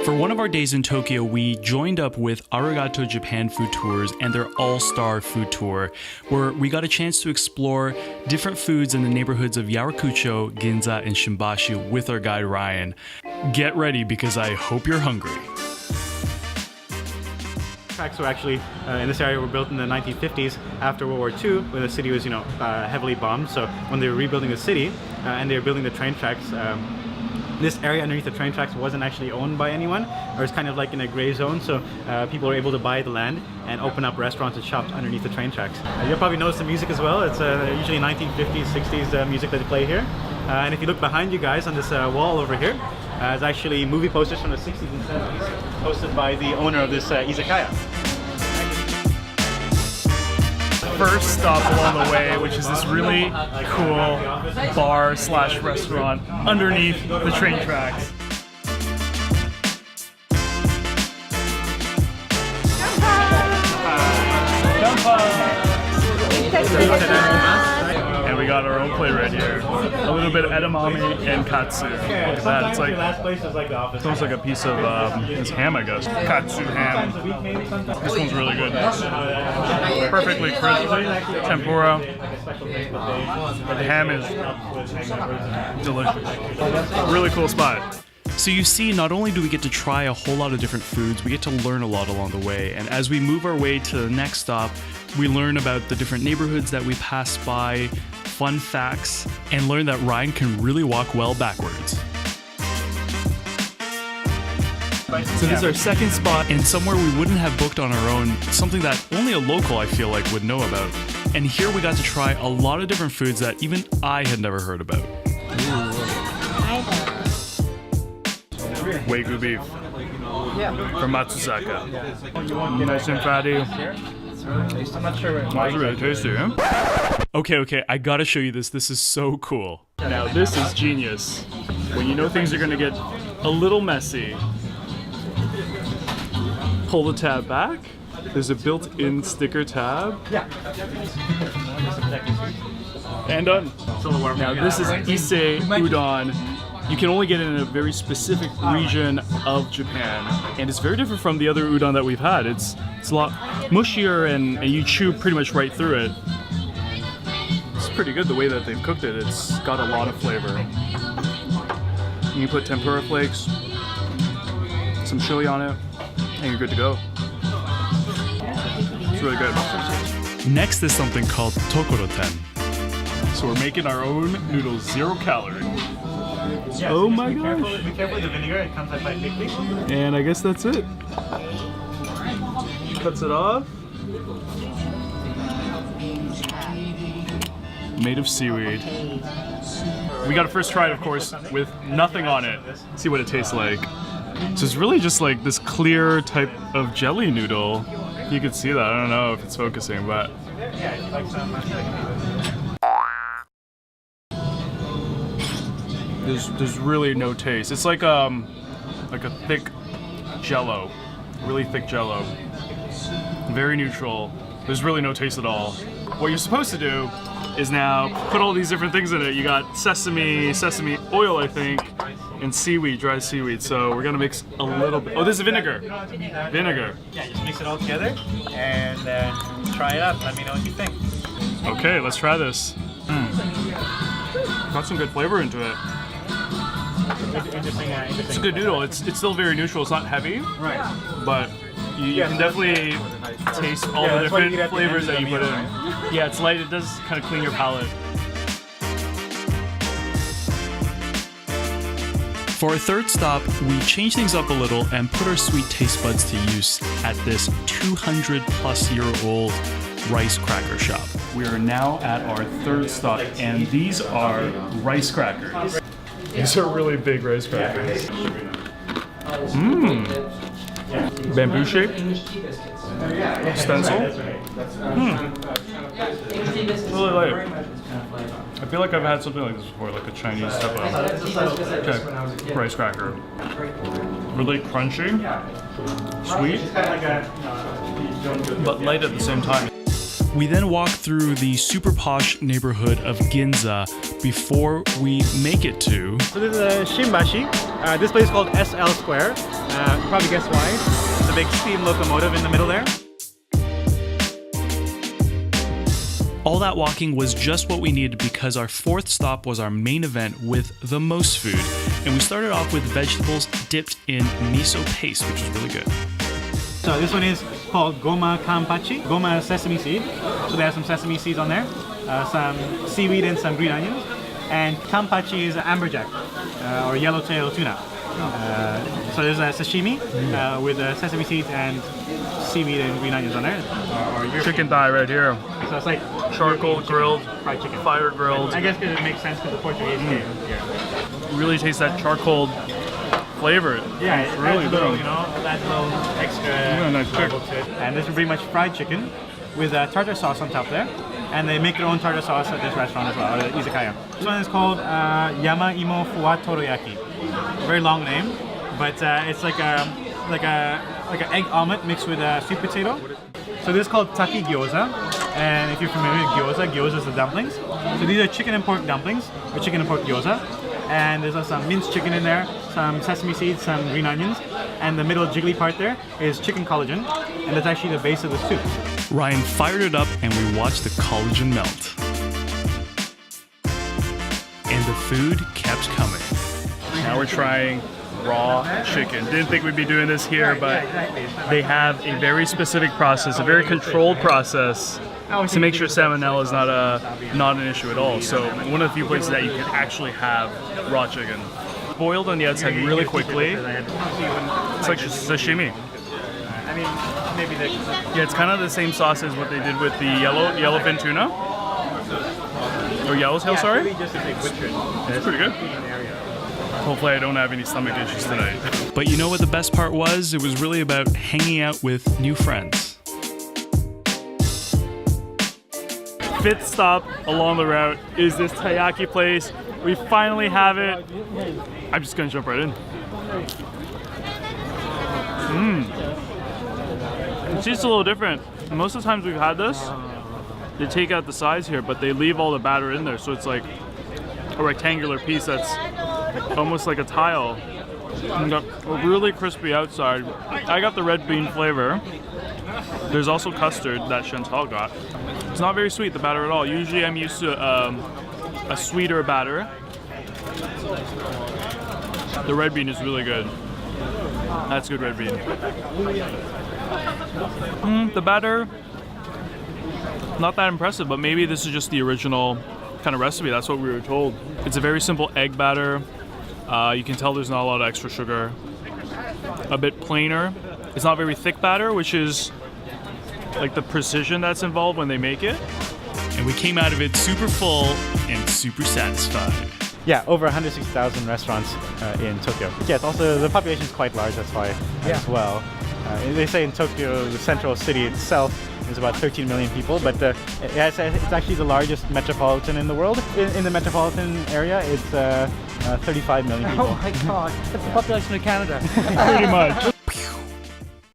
For one of our days in Tokyo, we joined up with Arigato Japan Food Tours and their Allstar food tour, where we got a chance to explore different foods in the neighborhoods of Yarakucho, Ginza, and Shimbashi with our guide Ryan. Get ready because I hope you're hungry. Tracks were actually in this area were built in the 1950s after World War II, when the city was, heavily bombed. So when they were rebuilding the city and they were building the train tracks, this area underneath the train tracks wasn't actually owned by anyone, or it's kind of like in a gray zone. So people were able to buy the land and open up restaurants and shops underneath the train tracks. You'll probably notice the music as well. It's usually 1950s, 60s music that they play here. And if you look behind you guys on this wall over here, it's actually movie posters from the 60s and 70s, posted by the owner of this izakaya. First stop along the way, which is this really cool bar/restaurant underneath the train tracks. And we got our own plate right here. A little bit of edamame and katsu. Look at that. It's almost like a piece of this ham, I guess. Katsu ham. This one's really good. Perfectly crispy. Tempura. The ham is delicious. Really cool spot. So you see, not only do we get to try a whole lot of different foods, we get to learn a lot along the way. And as we move our way to the next stop, we learn about the different neighborhoods that we pass by, fun facts, and learn that Ryan can really walk well backwards. So this is our second spot, and somewhere we wouldn't have booked on our own, something that only a local, I feel like, would know about. And here we got to try a lot of different foods that even I had never heard about. Waygu beef from Matsusaka. Nice and fatty. I'm not sure. It's really tasty, huh? Okay, I gotta show you this. This is so cool. Now this is genius. When you know things are gonna get a little messy, pull the tab back. There's a built-in sticker tab. And done. Now this is ise udon. You can only get it in a very specific region of Japan, and it's very different from the other udon that we've had. It's a lot mushier, and you chew pretty much right through it. It's pretty good the way that they've cooked it. It's got a lot of flavor. And you put tempura flakes, some chili on it, and you're good to go. It's really good. Next is something called tokoro-ten. So we're making our own noodles, 0 calorie. Yeah, oh so my gosh. gosh. Be careful with the vinegar, it comes out quite quickly. And I guess that's it. Cuts it off. Made of seaweed. We got to first try it, of course, with nothing on it. See what it tastes like. So it's really just like this clear type of jelly noodle. You can see that. I don't know if it's focusing, but Yeah, if you like some, there's really no taste. It's like a thick jello, really thick jello. Very neutral. There's really no taste at all. What you're supposed to do is now put all these different things in it. You got sesame oil, I think, and seaweed, dry seaweed. So we're gonna mix a little bit. Oh, this is vinegar. Vinegar. yeah, just mix it all together and try it out. Let me know what you think. Okay, let's try this. Got some good flavor into it. Interesting. It's a good noodle. It's still very neutral. It's not heavy, Right. but you can definitely taste all the that's why you different eat at the flavors end that of you the put meal, in. Yeah, it's light. It does kind of clean your palate. For our third stop, we changed things up a little and put our sweet taste buds to use at this 200-plus-year-old rice cracker shop. We are now at our third stop, and these are rice crackers. These are really big rice crackers. Bamboo shaped. Stencil. Really light. I feel like I've had something like this before, like a Chinese type of rice cracker. Really crunchy, sweet, but light at the same time. We then walk through the super posh neighborhood of Ginza before we make it to... So this is Shimbashi. This place is called SL Square. You probably guess why. There's a big steam locomotive in the middle there. All that walking was just what we needed because our fourth stop was our main event with the most food. And we started off with vegetables dipped in miso paste, which was really good. So this one is called goma kanpachi. Goma is sesame seed. So they have some sesame seeds on there, some seaweed and some green onions. And kanpachi is amberjack or yellowtail tuna. So there's a sashimi with sesame seeds and seaweed and green onions on there. Or Chicken thigh right here. So it's like Charcoal grilled, fried chicken. fire grilled. I guess because it makes sense because the Portuguese came here. Really taste that charcoal flavor. Yeah, it's really good. good. You know, that little extra Nice flavor to it. And this is pretty much fried chicken with tartar sauce on top there. And they make their own tartar sauce at this restaurant as well, or the izakaya. This one is called Yama Imo Fuwa Toroyaki. Very long name, but it's like an egg omelet mixed with sweet potato. So this is called taki gyoza, and if you're familiar with gyoza is the dumplings. So these are chicken and pork dumplings, or chicken and pork gyoza. And there's also some minced chicken in there, some sesame seeds, some green onions, and the middle jiggly part there is chicken collagen, and that's actually the base of the soup. Ryan fired it up and we watched the collagen melt. And the food kept coming. Now we're trying raw chicken. Didn't think we'd be doing this here, but they have a very specific process, a very controlled process to make sure salmonella is not an issue at all. So one of the few places that you can actually have raw chicken. Boiled on the outside really quickly. It's like sashimi. I mean, maybe they... Yeah, it's kind of the same sauce as what they did with the yellowfin tuna. Or yellowtail, sorry. It's pretty good. Hopefully I don't have any stomach issues tonight. But you know what the best part was? It was really about hanging out with new friends. Fifth stop along the route is this taiyaki place. We finally have it. I'm just gonna jump right in. It's just a little different. Most of the times we've had this, they take out the sides here, but they leave all the batter in there, so it's like a rectangular piece that's almost like a tile. And got a really crispy outside. I got the red bean flavor. There's also custard that Chantal got. It's not very sweet, the batter at all. Usually I'm used to a sweeter batter. The red bean is really good. That's good red bean. The batter, not that impressive, but maybe this is just the original kind of recipe. That's what we were told. It's a very simple egg batter. You can tell there's not a lot of extra sugar. A bit plainer. It's not very thick batter, which is like the precision that's involved when they make it. And we came out of it super full and super satisfied. Yeah, over 160,000 restaurants in Tokyo. Yeah, it's also, the population is quite large, that's why as well. They say in Tokyo, the central city itself, is about 13 million people, but it's actually the largest metropolitan in the world. In the metropolitan area, it's 35 million people. Oh my god, that's the population of Canada. Pretty much.